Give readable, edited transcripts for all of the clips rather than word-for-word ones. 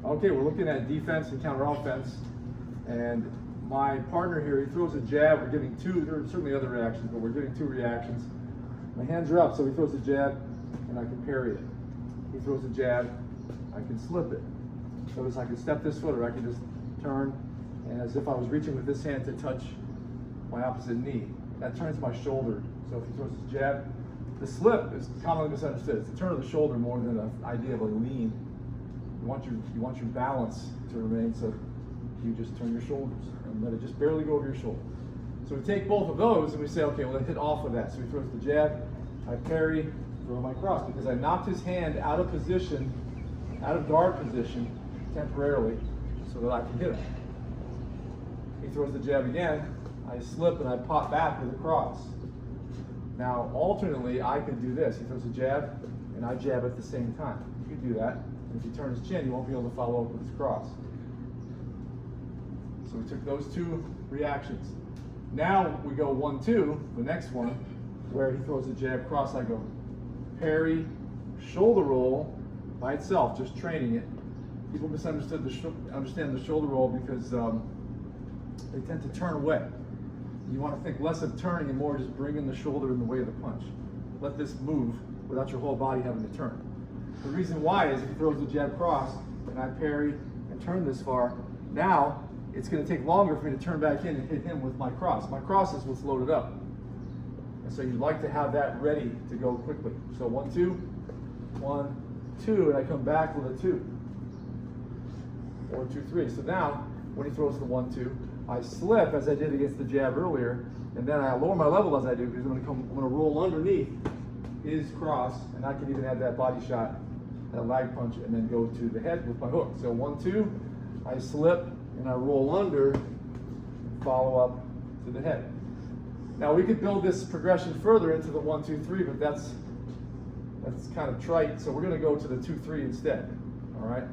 Okay, we're looking at defense and counter offense. And my partner here, he throws a jab. We're getting two, there are certainly other reactions, but we're getting two reactions. My hands are up, so he throws a jab and I can parry it. He throws a jab, I can slip it. Notice I can step this foot or I can just turn, and as if I was reaching with this hand to touch my opposite knee. That turns my shoulder. So if he throws his jab, the slip is commonly misunderstood. It's the turn of the shoulder more than an idea of a lean. You want your balance to remain, so you just turn your shoulders and let it just barely go over your shoulder. So we take both of those and we say, okay, well, let's hit off of that. So he throws the jab, I parry, throw my cross, because I knocked his hand out of position, out of guard position temporarily, so that I can hit him. He throws the jab again, I slip and I pop back with a cross. Now, alternately, I could do this. He throws a jab and I jab at the same time. You could do that. If you turn his chin, you won't be able to follow up with his cross. So we took those two reactions. Now we go 1-2, the next one, where he throws a jab, cross, I go parry, shoulder roll by itself, just training it. People misunderstood understand the shoulder roll because they tend to turn away. You want to think less of turning and more just bringing the shoulder in the way of the punch. Let this move without your whole body having to turn. The reason why is if he throws the jab cross and I parry and turn this far, now it's going to take longer for me to turn back in and hit him with my cross. My cross is what's loaded up. And so you'd like to have that ready to go quickly. So 1-2, 1-2, and I come back with a 2. Or 2-3. So now, when he throws the 1-2, I slip as I did against the jab earlier, and then I lower my level as I do because I'm going to roll underneath his cross, and I can even add that body shot, that lag punch, and then go to the head with my hook. So 1-2, I slip and I roll under, and follow up to the head. Now we could build this progression further into the 1-2-3, but that's kind of trite. So we're going to go to the 2-3 instead. All right.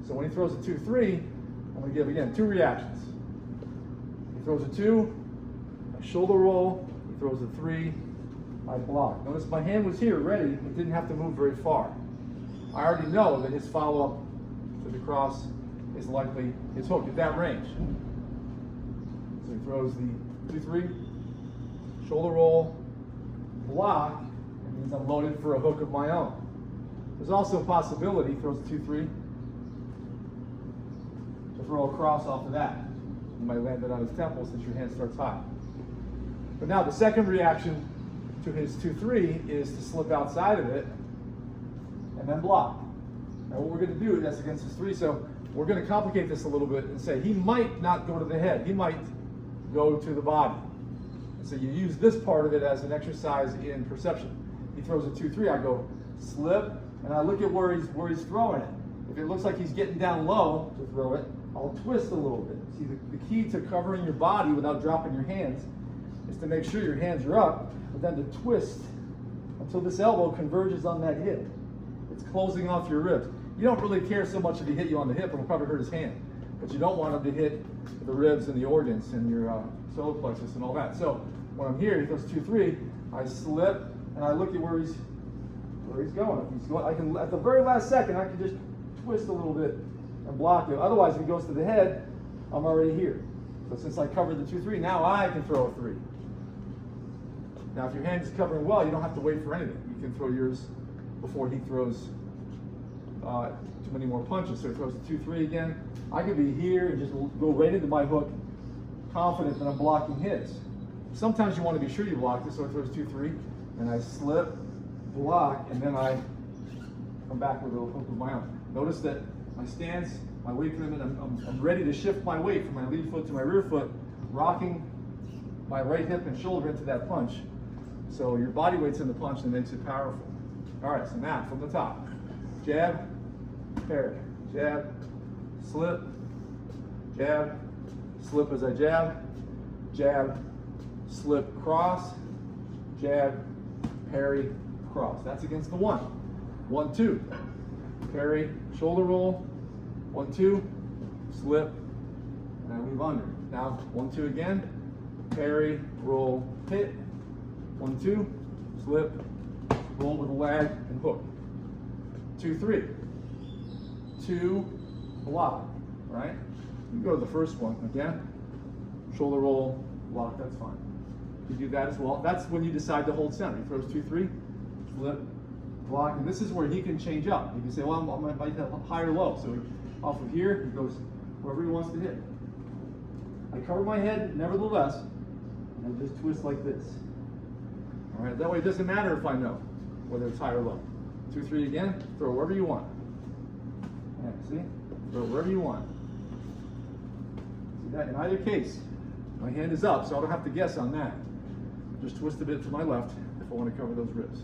So when he throws a 2-3, I'm going to give again two reactions. He throws a 2, I shoulder roll. He throws a 3, I block. Notice my hand was here ready. It didn't have to move very far. I already know that his follow-up to the cross is likely his hook at that range. So he throws the 2-3, shoulder roll, block. It means I'm loaded for a hook of my own. There's also a possibility he throws a 2-3 to throw a cross off of that. You might land it on his temple since your hand starts high. But now the second reaction to his 2-3 is to slip outside of it and then block. Now what we're going to do, that's against his 3, so we're going to complicate this a little bit and say he might not go to the head, he might go to the body. And so you use this part of it as an exercise in perception. He throws a 2-3, I go slip, and I look at where he's throwing it. If it looks like he's getting down low to throw it, I'll twist a little bit. See, the key to covering your body without dropping your hands is to make sure your hands are up, but then to twist until this elbow converges on that hip. It's closing off your ribs. You don't really care so much if he hit you on the hip, it'll probably hurt his hand. But you don't want him to hit the ribs and the organs and your solar plexus and all that. So when I'm here, he goes 2-3, I slip and I look at where he's going. If he's going, I can, at the very last second, I can just twist a little bit and block it. Otherwise, if he goes to the head, I'm already here. So since I covered the 2-3, now I can throw a 3. Now, if your hand is covering well, you don't have to wait for anything. You can throw yours before he throws too many more punches. So he throws the 2-3 again. I could be here and just go right into my hook, confident that I'm blocking his. Sometimes you want to be sure you block this, so he throws 2-3, and I slip, block, and then I come back with a hook of my own. Notice that my stance, my weight limit, I'm ready to shift my weight from my lead foot to my rear foot, rocking my right hip and shoulder into that punch. So your body weight's in the punch and makes it powerful. All right, so now from the top, jab, parry, jab, slip, jab, slip as I jab, jab, slip, cross, jab, parry, cross. That's against the 1. 1-2, parry, shoulder roll, 1-2, slip, and I move under. Now 1-2 again, parry, roll, hit, 1-2, slip, roll with a lag and hook. 2-3, 2, block, right? You can go to the first one again, shoulder roll, block, that's fine. You do that as well. That's when you decide to hold center. He throws 2-3, flip, block, and this is where he can change up. He can say, well, I might have high or low. So off of here, he goes wherever he wants to hit. I cover my head, nevertheless, and I just twist like this. All right, that way it doesn't matter if I know whether it's high or low. 2-3 again, throw wherever you want. Yeah, see? Throw wherever you want. See that? In either case, my hand is up, so I don't have to guess on that. Just twist a bit to my left if I want to cover those ribs.